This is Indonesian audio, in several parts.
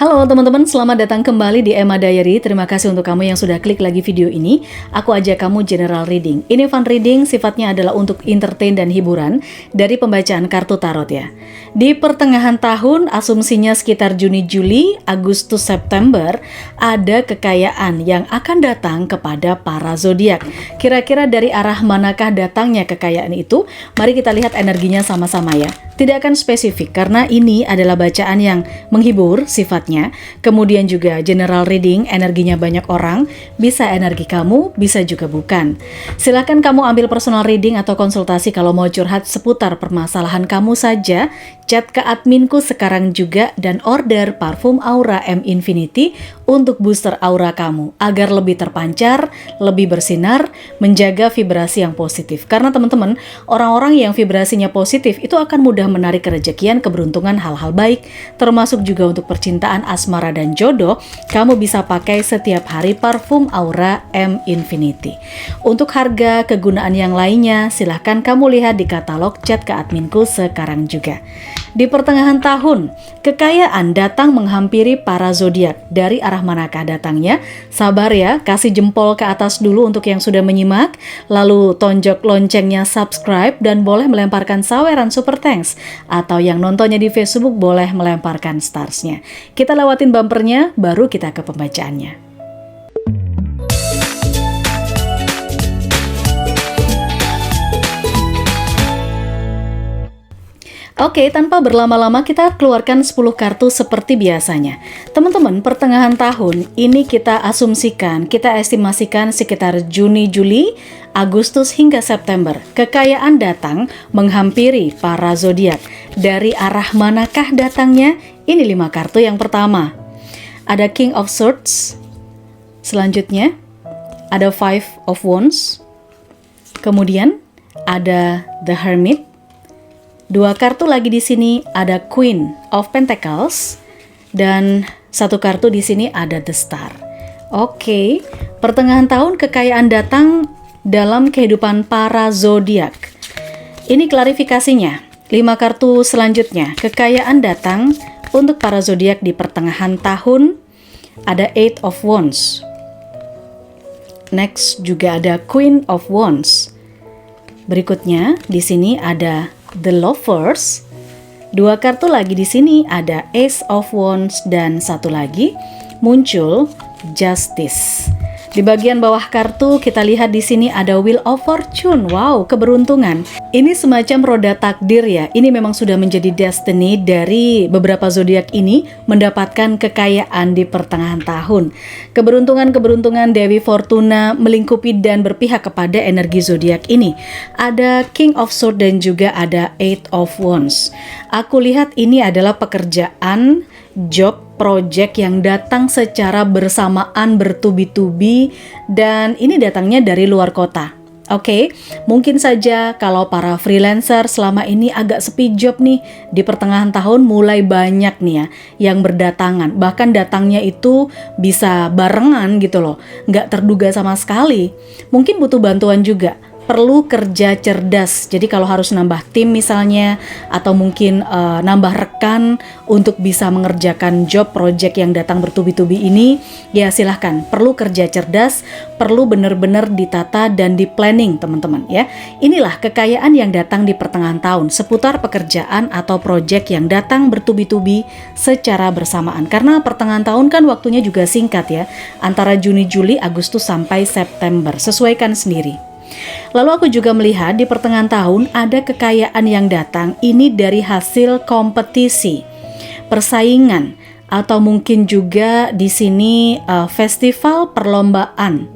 Halo teman-teman, selamat datang kembali di Emma Diary. Terima kasih untuk kamu yang sudah klik lagi video ini. Aku ajak kamu general reading. Ini fun reading, sifatnya adalah untuk entertain dan hiburan dari pembacaan kartu tarot ya. Di pertengahan tahun, asumsinya sekitar Juni, Juli, Agustus, September, ada kekayaan yang akan datang kepada para zodiak. Kira-kira dari arah manakah datangnya kekayaan itu? Mari kita lihat energinya sama-sama ya. Tidak akan spesifik karena ini adalah bacaan yang menghibur sifatnya. Kemudian juga general reading, energinya banyak orang, bisa energi kamu, bisa juga bukan. Silakan kamu ambil personal reading atau konsultasi kalau mau curhat seputar permasalahan kamu saja. Chat ke adminku sekarang juga dan order parfum Aura M Infinity untuk booster aura kamu agar lebih terpancar, lebih bersinar, menjaga vibrasi yang positif. Karena teman-teman, orang-orang yang vibrasinya positif itu akan mudah menarik kerejekian, keberuntungan, hal-hal baik, termasuk juga untuk percintaan, asmara, dan jodoh. Kamu bisa pakai setiap hari parfum Aura M Infinity. Untuk harga kegunaan yang lainnya, silahkan kamu lihat di katalog, chat ke adminku sekarang juga. Di pertengahan tahun, kekayaan datang menghampiri para zodiak. Dari arah manakah datangnya? Sabar ya, kasih jempol ke atas dulu untuk yang sudah menyimak, lalu tonjok loncengnya subscribe dan boleh melemparkan saweran super thanks, atau yang nontonnya di Facebook boleh melemparkan starsnya. Kita lewatin bumpernya, baru kita ke pembacaannya. Oke, tanpa berlama-lama kita keluarkan 10 kartu seperti biasanya. Teman-teman, pertengahan tahun ini kita asumsikan, kita estimasikan sekitar Juni, Juli, Agustus hingga September. Kekayaan datang menghampiri para zodiak. Dari arah manakah datangnya? Ini 5 kartu yang pertama. Ada King of Swords. Selanjutnya, ada Five of Wands. Kemudian, ada The Hermit. 2 kartu lagi di sini ada Queen of Pentacles dan 1 kartu di sini ada The Star. Oke, pertengahan tahun kekayaan datang dalam kehidupan para zodiak. Ini klarifikasinya. 5 kartu selanjutnya, kekayaan datang untuk para zodiak di pertengahan tahun. Ada Eight of Wands. Next juga ada Queen of Wands. Berikutnya di sini ada The Lovers. 2 kartu lagi di sini ada Ace of Wands dan 1 lagi muncul Justice. Di bagian bawah kartu kita lihat di sini ada Wheel of Fortune. Wow, keberuntungan. Ini semacam roda takdir ya. Ini memang sudah menjadi destiny dari beberapa zodiak ini mendapatkan kekayaan di pertengahan tahun. Keberuntungan-keberuntungan Dewi Fortuna melingkupi dan berpihak kepada energi zodiak ini. Ada King of Swords dan juga ada Eight of Wands. Aku lihat ini adalah pekerjaan, job, project yang datang secara bersamaan bertubi-tubi dan ini datangnya dari luar kota. Oke, mungkin saja kalau para freelancer selama ini agak sepi job nih, di pertengahan tahun mulai banyak nih ya yang berdatangan. Bahkan datangnya itu bisa barengan gitu loh, nggak terduga sama sekali. Mungkin butuh bantuan juga. Perlu kerja cerdas, jadi kalau harus nambah tim misalnya atau mungkin nambah rekan untuk bisa mengerjakan job project yang datang bertubi-tubi ini, ya silahkan. Perlu kerja cerdas, perlu benar-benar ditata dan di planning teman-teman ya. Inilah kekayaan yang datang di pertengahan tahun seputar pekerjaan atau project yang datang bertubi-tubi secara bersamaan. Karena pertengahan tahun kan waktunya juga singkat ya, antara Juni, Juli, Agustus sampai September. Sesuaikan sendiri. Lalu aku juga melihat di pertengahan tahun ada kekayaan yang datang ini dari hasil kompetisi, persaingan, atau mungkin juga di sini festival perlombaan.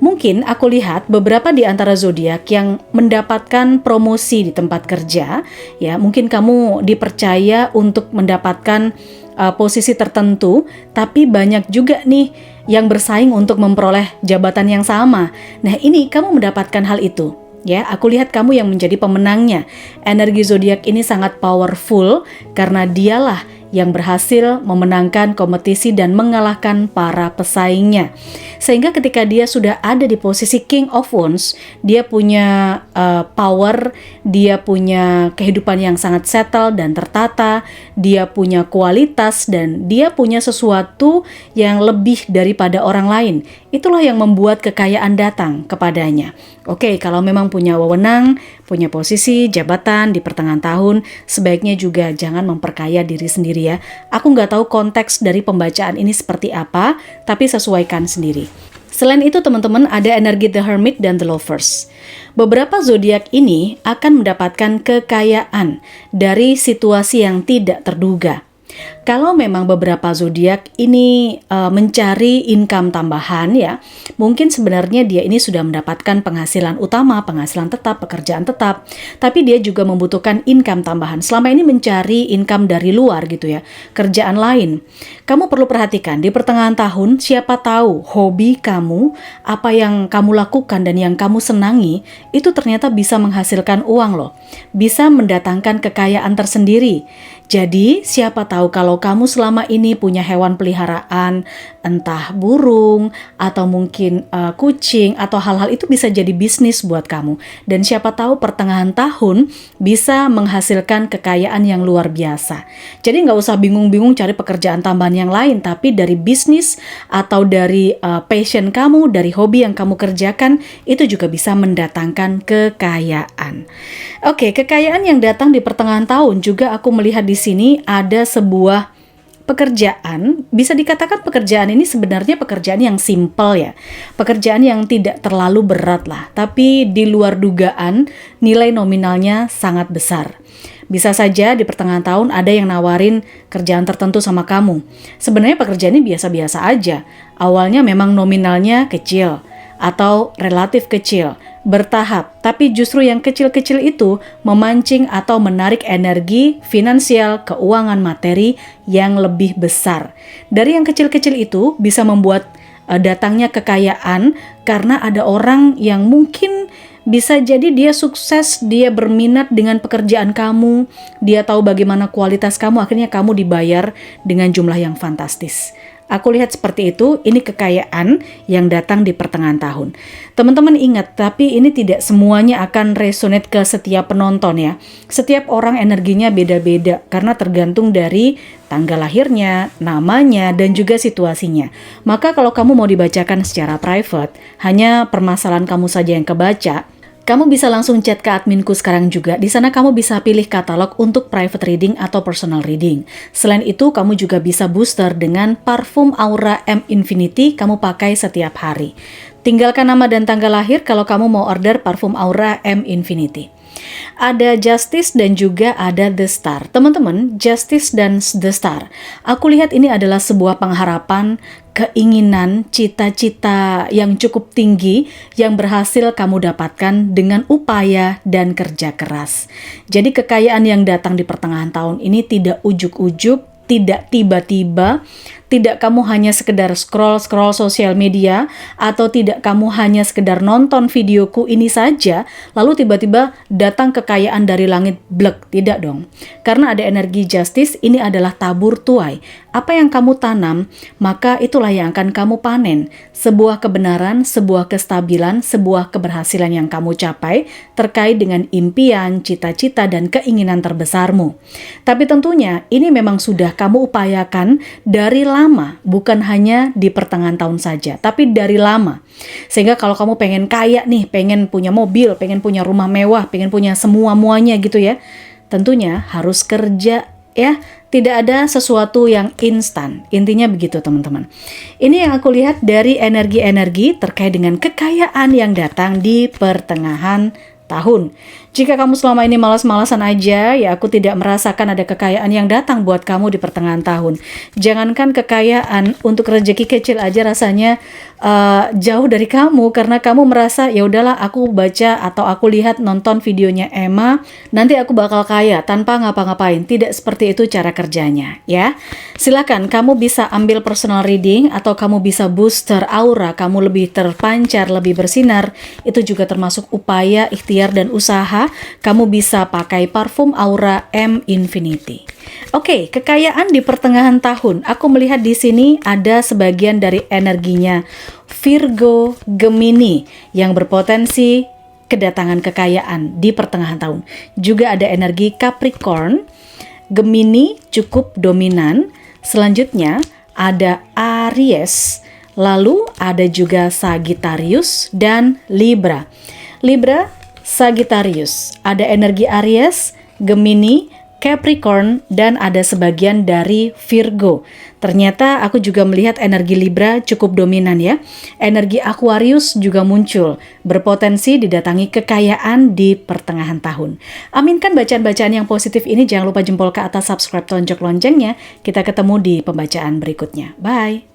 Mungkin aku lihat beberapa di antara zodiak yang mendapatkan promosi di tempat kerja, ya mungkin kamu dipercaya untuk mendapatkan posisi tertentu, tapi banyak juga nih yang bersaing untuk memperoleh jabatan yang sama. Nah, ini kamu mendapatkan hal itu. Ya, aku lihat kamu yang menjadi pemenangnya. Energi zodiak ini sangat powerful karena dialah yang berhasil memenangkan kompetisi dan mengalahkan para pesaingnya. Sehingga ketika dia sudah ada di posisi King of Wands, dia punya power, dia punya kehidupan yang sangat settle dan tertata, dia punya kualitas, dan dia punya sesuatu yang lebih daripada orang lain. Itulah yang membuat kekayaan datang kepadanya. Oke, kalau memang punya wewenang, punya posisi, jabatan di pertengahan tahun, sebaiknya juga jangan memperkaya diri sendiri ya. Aku nggak tahu konteks dari pembacaan ini seperti apa, tapi sesuaikan sendiri. Selain itu teman-teman, ada energi The Hermit dan The Lovers. Beberapa zodiak ini akan mendapatkan kekayaan dari situasi yang tidak terduga. Kalau memang beberapa zodiak ini mencari income tambahan ya, mungkin sebenarnya dia ini sudah mendapatkan penghasilan utama, penghasilan tetap, pekerjaan tetap, tapi dia juga membutuhkan income tambahan. Selama ini mencari income dari luar gitu ya, kerjaan lain. Kamu perlu perhatikan di pertengahan tahun, siapa tahu hobi kamu, apa yang kamu lakukan dan yang kamu senangi, itu ternyata bisa menghasilkan uang loh, bisa mendatangkan kekayaan tersendiri. Jadi siapa tahu kalau kamu selama ini punya hewan peliharaan, entah burung atau mungkin kucing atau hal-hal itu bisa jadi bisnis buat kamu. Dan siapa tahu pertengahan tahun bisa menghasilkan kekayaan yang luar biasa. Jadi nggak usah bingung-bingung cari pekerjaan tambahan yang lain, tapi dari bisnis atau dari passion kamu, dari hobi yang kamu kerjakan, itu juga bisa mendatangkan kekayaan. Oke, kekayaan yang datang di pertengahan tahun juga aku melihat di sini ada sebuah pekerjaan, bisa dikatakan pekerjaan ini sebenarnya pekerjaan yang simple ya. Pekerjaan yang tidak terlalu berat lah, tapi di luar dugaan nilai nominalnya sangat besar. Bisa saja di pertengahan tahun ada yang nawarin kerjaan tertentu sama kamu. Sebenarnya pekerjaan ini biasa-biasa aja. Awalnya memang nominalnya kecil atau relatif kecil, bertahap, tapi justru yang kecil-kecil itu memancing atau menarik energi finansial, keuangan materi yang lebih besar. Dari yang kecil-kecil itu bisa membuat datangnya kekayaan karena ada orang yang mungkin bisa jadi dia sukses, dia berminat dengan pekerjaan kamu, dia tahu bagaimana kualitas kamu, akhirnya kamu dibayar dengan jumlah yang fantastis. Aku lihat seperti itu, ini kekayaan yang datang di pertengahan tahun. Teman-teman ingat, tapi ini tidak semuanya akan resonate ke setiap penonton ya. Setiap orang energinya beda-beda karena tergantung dari tanggal lahirnya, namanya, dan juga situasinya. Maka kalau kamu mau dibacakan secara private, hanya permasalahan kamu saja yang kebaca, kamu bisa langsung chat ke adminku sekarang juga. Di sana kamu bisa pilih katalog untuk private reading atau personal reading. Selain itu, kamu juga bisa booster dengan parfum Aura M Infinity kamu pakai setiap hari. Tinggalkan nama dan tanggal lahir kalau kamu mau order parfum Aura M Infinity. Ada Justice dan juga ada The Star. Teman-teman, Justice dan The Star, aku lihat ini adalah sebuah pengharapan, keinginan, cita-cita yang cukup tinggi yang berhasil kamu dapatkan dengan upaya dan kerja keras. Jadi kekayaan yang datang di pertengahan tahun ini tidak ujuk-ujuk, tidak tiba-tiba, tidak kamu hanya sekedar scroll sosial media, atau tidak kamu hanya sekedar nonton videoku ini saja, lalu tiba-tiba datang kekayaan dari langit blek. Tidak dong. Karena ada energi justice, ini adalah tabur tuai. Apa yang kamu tanam, maka itulah yang akan kamu panen. Sebuah kebenaran, sebuah kestabilan, sebuah keberhasilan yang kamu capai terkait dengan impian, cita-cita, dan keinginan terbesarmu. Tapi tentunya ini memang sudah kamu upayakan dari lama, bukan hanya di pertengahan tahun saja, tapi dari lama. Sehingga kalau kamu pengen kaya nih, pengen punya mobil, pengen punya rumah mewah, pengen punya semua-muanya gitu ya, tentunya harus kerja ya. Tidak ada sesuatu yang instan. Intinya begitu teman-teman. Ini yang aku lihat dari energi-energi terkait dengan kekayaan yang datang di pertengahan tahun. Jika kamu selama ini malas-malasan aja, ya aku tidak merasakan ada kekayaan yang datang buat kamu di pertengahan tahun. Jangankan kekayaan, untuk rezeki kecil aja rasanya jauh dari kamu, karena kamu merasa ya udahlah aku baca atau aku lihat nonton videonya Emma, nanti aku bakal kaya tanpa ngapa-ngapain. Tidak seperti itu cara kerjanya ya. Silakan kamu bisa ambil personal reading atau kamu bisa booster aura, kamu lebih terpancar, lebih bersinar. Itu juga termasuk upaya, ikhtiar dan usaha apa? Kamu bisa pakai parfum Aura M Infinity. Oke, kekayaan di pertengahan tahun. Aku melihat di sini ada sebagian dari energinya Virgo Gemini yang berpotensi kedatangan kekayaan di pertengahan tahun. Juga ada energi Capricorn, Gemini cukup dominan. Selanjutnya ada Aries, lalu ada juga Sagittarius dan Libra. Libra, Sagittarius, ada energi Aries, Gemini, Capricorn, dan ada sebagian dari Virgo. Ternyata aku juga melihat energi Libra cukup dominan ya. Energi Aquarius juga muncul, berpotensi didatangi kekayaan di pertengahan tahun. Aminkan bacaan-bacaan yang positif ini, jangan lupa jempol ke atas, subscribe, tonjok loncengnya. Kita ketemu di pembacaan berikutnya. Bye!